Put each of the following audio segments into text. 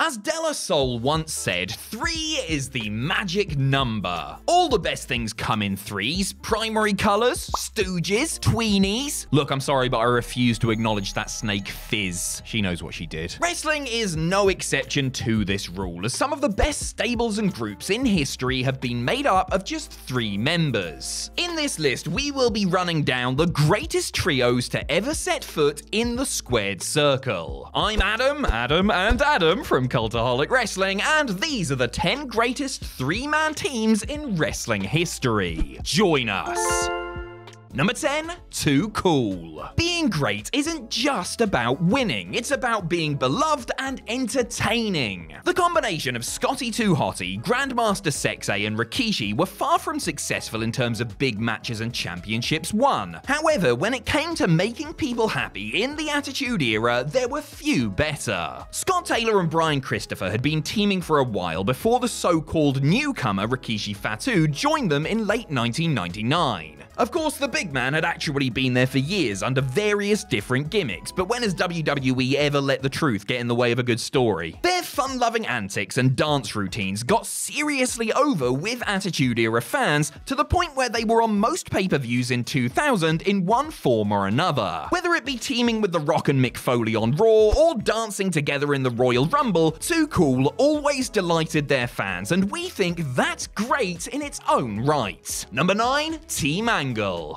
As Della Soul once said, 3 is the magic number. All the best things come in 3s, primary colors, stooges, tweenies. Look, I'm sorry, but I refuse to acknowledge that snake Fizz. She knows what she did. Wrestling is no exception to this rule, as some of the best stables and groups in history have been made up of just 3 members. In this list, we will be running down the greatest trios to ever set foot in the squared circle. I'm Adam, and Adam from Cultaholic Wrestling, and these are the 10 greatest 3-man teams in wrestling history. Join us. Number 10, Too Cool. Being great isn't just about winning, it's about being beloved and entertaining. The combination of Scotty 2 Hotty, Grandmaster Sexay, and Rikishi were far from successful in terms of big matches and championships won. However, when it came to making people happy in the Attitude Era, there were few better. Scott Taylor and Brian Christopher had been teaming for a while before the so-called newcomer Rikishi Fatu joined them in late 1999. Of course, the big man had actually been there for years under various different gimmicks, but when has WWE ever let the truth get in the way of a good story? Their fun-loving antics and dance routines got seriously over with Attitude Era fans to the point where they were on most pay-per-views in 2000 in one form or another. Whether it be teaming with The Rock and Mick Foley on Raw or dancing together in the Royal Rumble, Too Cool always delighted their fans, and we think that's great in its own right. Number 9, Team Angle.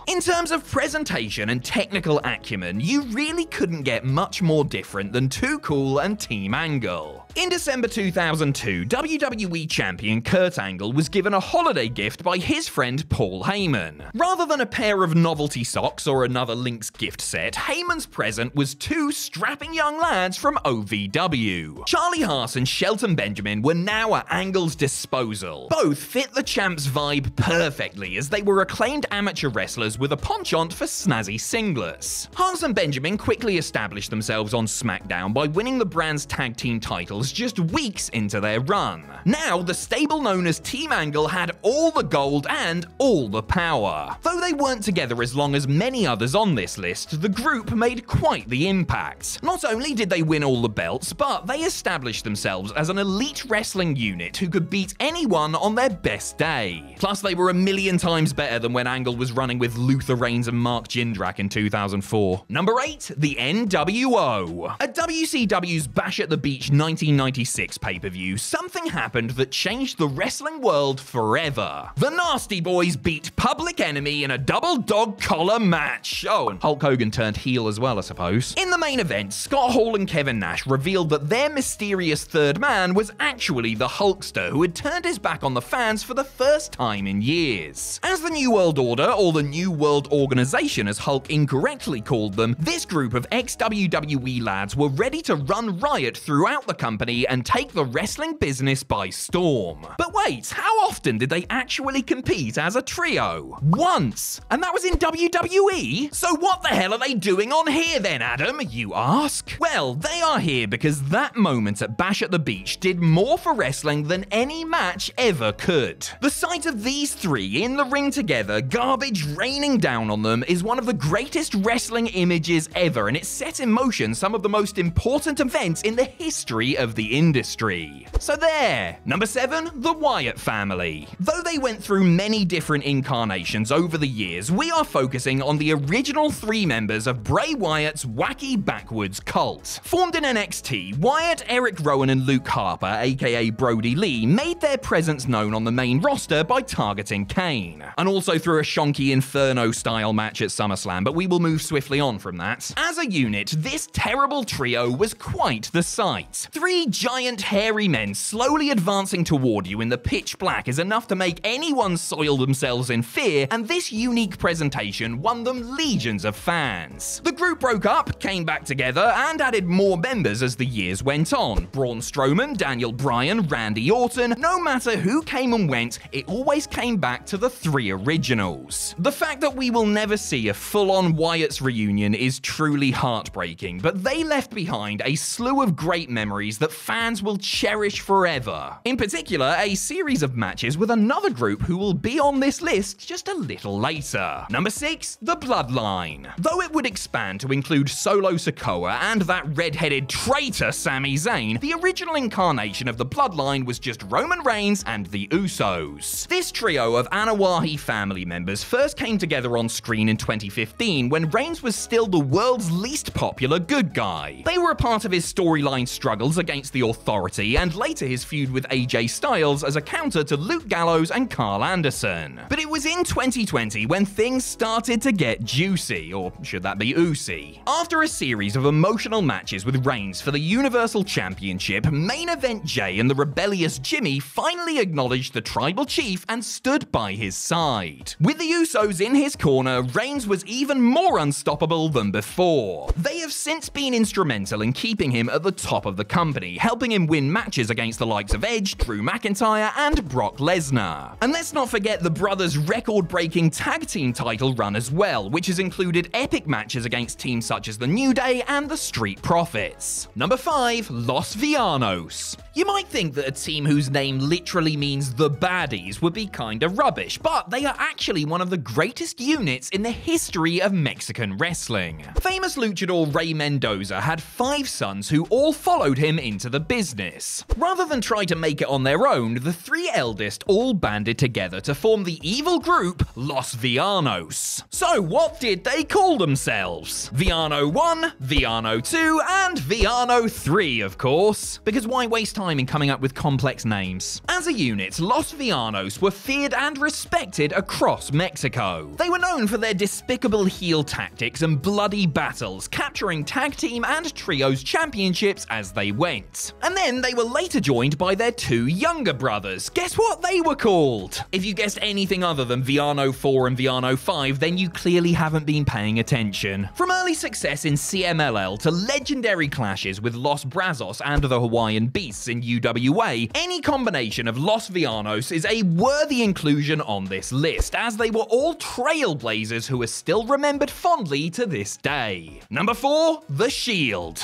In terms of presentation and technical acumen, you really couldn't get much more different than Too Cool and Team Angle. In December 2002, WWE Champion Kurt Angle was given a holiday gift by his friend Paul Heyman. Rather than a pair of novelty socks or another Link's gift set, Heyman's present was 2 strapping young lads from OVW. Charlie Haas and Shelton Benjamin were now at Angle's disposal. Both fit the champ's vibe perfectly, as they were acclaimed amateur wrestlers with a penchant for snazzy singlets. Haas and Benjamin quickly established themselves on SmackDown by winning the brand's tag team titles just weeks into their run. Now, the stable known as Team Angle had all the gold and all the power. Though they weren't together as long as many others on this list, the group made quite the impact. Not only did they win all the belts, but they established themselves as an elite wrestling unit who could beat anyone on their best day. Plus, they were a million times better than when Angle was running with Luther Reigns and Mark Jindrak in 2004. Number 8, the NWO. At WCW's Bash at the Beach 1996 pay-per-view, something happened that changed the wrestling world forever. The Nasty Boys beat Public Enemy in a double dog collar match. Oh, and Hulk Hogan turned heel as well, I suppose. In the main event, Scott Hall and Kevin Nash revealed that their mysterious third man was actually the Hulkster, who had turned his back on the fans for the first time in years. As the New World Order, or the New World Organization as Hulk incorrectly called them, this group of ex-WWE lads were ready to run riot throughout the company and take the wrestling business by storm. But wait, how often did they actually compete as a trio? Once! And that was in WWE? So what the hell are they doing on here then, Adam, you ask? Well, they are here because that moment at Bash at the Beach did more for wrestling than any match ever could. The sight of these 3 in the ring together, garbage raining down on them, is one of the greatest wrestling images ever, and it set in motion some of the most important events in the history of the industry. So there. Number 7, the Wyatt Family. Though they went through many different incarnations over the years, we are focusing on the original 3 members of Bray Wyatt's wacky backwoods cult. Formed in NXT, Wyatt, Eric Rowan, and Luke Harper, aka Brody Lee, made their presence known on the main roster by targeting Kane, and also through a shonky Inferno-style match at SummerSlam, but we will move swiftly on from that. As a unit, this terrible trio was quite the sight. 3 giant hairy men slowly advancing toward you in the pitch black is enough to make anyone soil themselves in fear, and this unique presentation won them legions of fans. The group broke up, came back together, and added more members as the years went on. Braun Strowman, Daniel Bryan, Randy Orton, no matter who came and went, it always came back to the 3 originals. The fact that we will never see a full-on Wyatt's reunion is truly heartbreaking, but they left behind a slew of great memories that that fans will cherish forever. In particular, a series of matches with another group who will be on this list just a little later. Number 6, the Bloodline. Though it would expand to include Solo Sikoa and that red-headed traitor Sami Zayn, the original incarnation of the Bloodline was just Roman Reigns and the Usos. This trio of Anoa'i family members first came together on screen in 2015 when Reigns was still the world's least popular good guy. They were a part of his storyline struggles against the Authority and later his feud with AJ Styles as a counter to Luke Gallows and Carl Anderson. But it was in 2020 when things started to get juicy, or should that be oozy? After a series of emotional matches with Reigns for the Universal Championship, main event Jay and the rebellious Jimmy finally acknowledged the tribal chief and stood by his side. With the Usos in his corner, Reigns was even more unstoppable than before. They have since been instrumental in keeping him at the top of the company, helping him win matches against the likes of Edge, Drew McIntyre, and Brock Lesnar. And let's not forget the brothers' record-breaking tag team title run as well, which has included epic matches against teams such as the New Day and the Street Profits. Number 5, Los Vianos. You might think that a team whose name literally means the baddies would be kinda rubbish, but they are actually one of the greatest units in the history of Mexican wrestling. Famous luchador Rey Mendoza had 5 sons who all followed him into the business. Rather than try to make it on their own, the 3 eldest all banded together to form the evil group Los Vianos. So what did they call themselves? Viano 1, Viano 2, and Viano 3, of course. Because why waste time in coming up with complex names? As a unit, Los Vianos were feared and respected across Mexico. They were known for their despicable heel tactics and bloody battles, capturing tag team and trios championships as they went. And then they were later joined by their 2 younger brothers. Guess what they were called? If you guessed anything other than Viano 4 and Viano 5, then you clearly haven't been paying attention. From early success in CMLL to legendary clashes with Los Brazos and the Hawaiian Beasts in UWA, any combination of Los Vianos is a worthy inclusion on this list, as they were all trailblazers who are still remembered fondly to this day. Number 4, The Shield.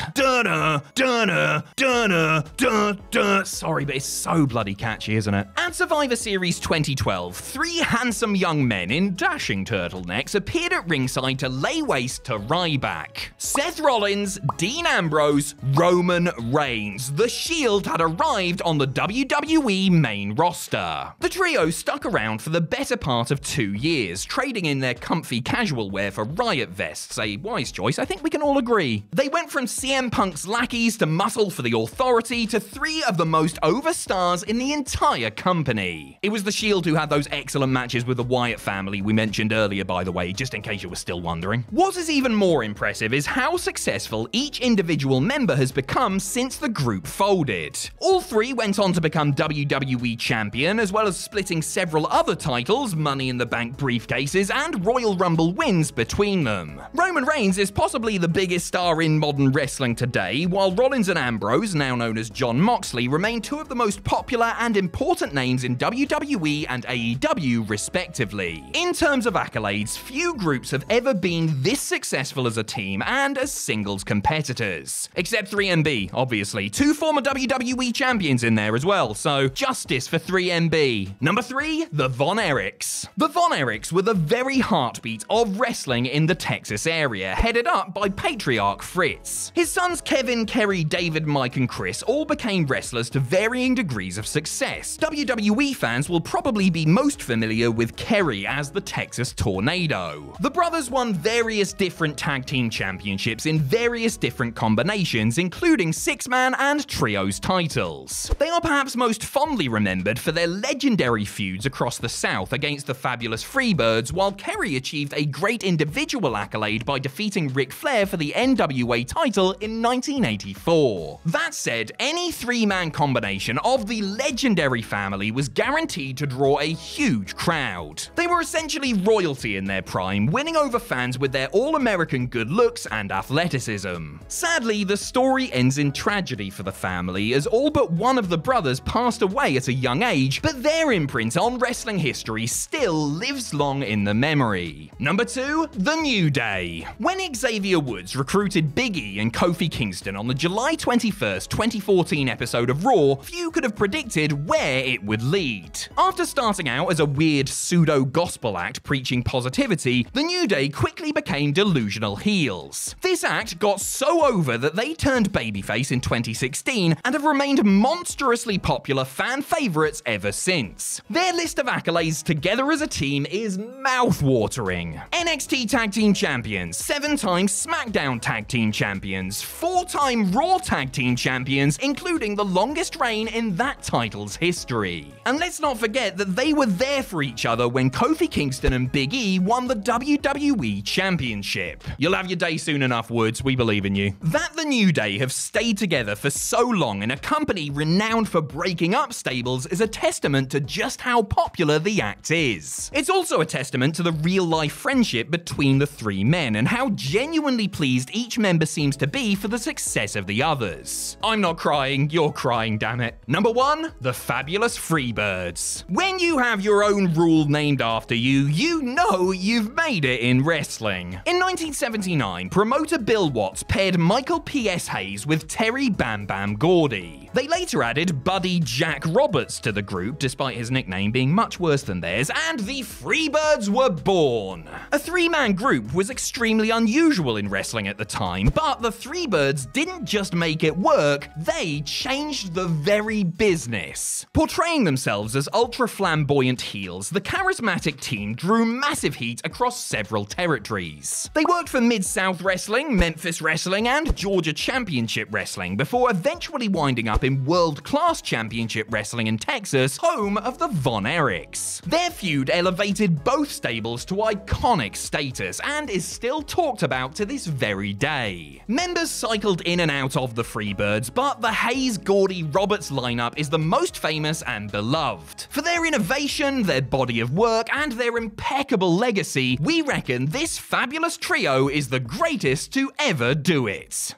Sorry, but it's so bloody catchy, isn't it? At Survivor Series 2012, 3 handsome young men in dashing turtlenecks appeared at ringside to lay waste to Ryback. Seth Rollins, Dean Ambrose, Roman Reigns. The Shield had arrived on the WWE main roster. The trio stuck around for the better part of 2 years, trading in their comfy casual wear for riot vests, a wise choice, I think we can all agree. They went from CM Punk's lackeys to muscle for the Authority to 3 of the most over stars in the entire company. It was the Shield who had those excellent matches with the Wyatt family we mentioned earlier, by the way, just in case you were still wondering. What is even more impressive is how successful each individual member has become since the group folded. All 3 went on to become WWE Champion, as well as splitting several other titles, Money in the Bank briefcases, and Royal Rumble wins between them. Roman Reigns is possibly the biggest star in modern wrestling today, while Rollins and Ambrose, now known as Jon Moxley, remain 2 of the most popular and important names in WWE and AEW, respectively. In terms of accolades, few groups have ever been this successful as a team and as singles competitors. Except 3MB, obviously. 2 former WWE champions in there as well, so justice for 3MB. Number 3, the Von Erichs. The Von Erichs were the very heartbeat of wrestling in the Texas area, headed up by patriarch Fritz. His sons Kevin, Kerry, David, Mike, and Chris all became wrestlers to varying degrees of success. WWE fans will probably be most familiar with Kerry as the Texas Tornado. The brothers won various different tag team championships in various different combinations, including 6-man and trios titles. They are perhaps most fondly remembered for their legendary feuds across the South against the Fabulous Freebirds, while Kerry achieved a great individual accolade by defeating Ric Flair for the NWA title in 1984. That said, any 3-man combination of the legendary family was guaranteed to draw a huge crowd. They were essentially royalty in their prime, winning over fans with their all-American good looks and athleticism. Sadly, the story ends in tragedy for the family, as all but one of the brothers passed away at a young age, but their imprint on wrestling history still lives long in the memory. Number 2, The New Day. When Xavier Woods recruited Big E and Kofi Kingston on the July 21st, first 2014 episode of Raw, few could have predicted where it would lead. After starting out as a weird pseudo-gospel act preaching positivity, the New Day quickly became delusional heels. This act got so over that they turned babyface in 2016 and have remained monstrously popular fan favorites ever since. Their list of accolades together as a team is mouth-watering. NXT Tag Team Champions, 7-time SmackDown Tag Team Champions, 4-time Raw Tag Team Champions, including the longest reign in that title's history. And let's not forget that they were there for each other when Kofi Kingston and Big E won the WWE Championship. You'll have your day soon enough, Woods, we believe in you. That the New Day have stayed together for so long in a company renowned for breaking up stables is a testament to just how popular the act is. It's also a testament to the real-life friendship between the three men and how genuinely pleased each member seems to be for the success of the others. I'm not crying, you're crying, damn it. Number 1, the Fabulous Freebirds. When you have your own rule named after you, you know you've made it in wrestling. In 1979, promoter Bill Watts paired Michael P.S. Hayes with Terry Bam Bam Gordy. They later added Buddy Jack Roberts to the group, despite his nickname being much worse than theirs, and the Freebirds were born. A three-man group was extremely unusual in wrestling at the time, but the Freebirds didn't just make it work, they changed the very business. Portraying themselves as ultra-flamboyant heels, the charismatic team drew massive heat across several territories. They worked for Mid-South Wrestling, Memphis Wrestling, and Georgia Championship Wrestling before eventually winding up in World-Class Championship Wrestling in Texas, home of the Von Erichs. Their feud elevated both stables to iconic status and is still talked about to this very day. Members cycled in and out of the Freebirds, but the Hayes-Gordy-Roberts lineup is the most famous and beloved. For their innovation, their body of work, and their impeccable legacy, we reckon this fabulous trio is the greatest to ever do it.